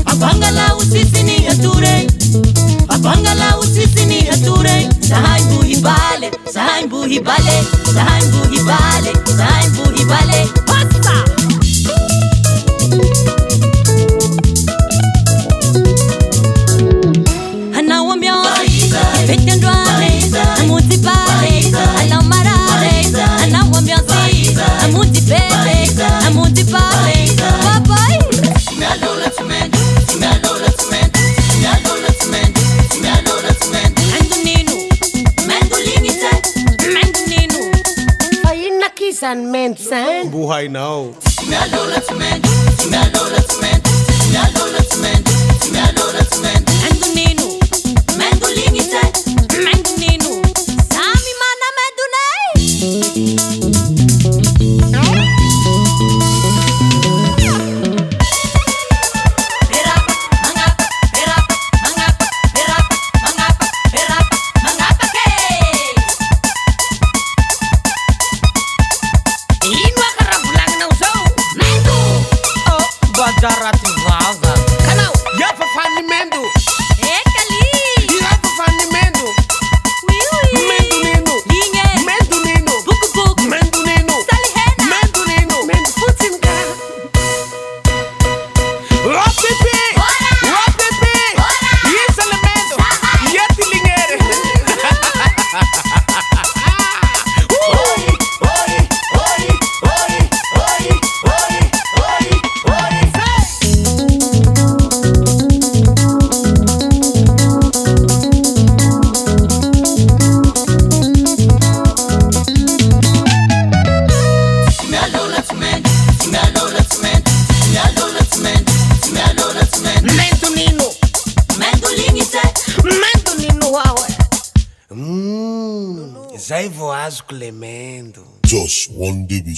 Abangala usisini hature, abangala usisini hature. Sahaimbu hibale, sahaimbu hibale, sahaimbu hibale, sahaimbu hibale. Passa. Anawambia, petendwale, amutipale, alamarale. Anawambia si, amutipele, amutipale. Papai. And men san buhay now. Zay vao azoko le mendo. Just one debit.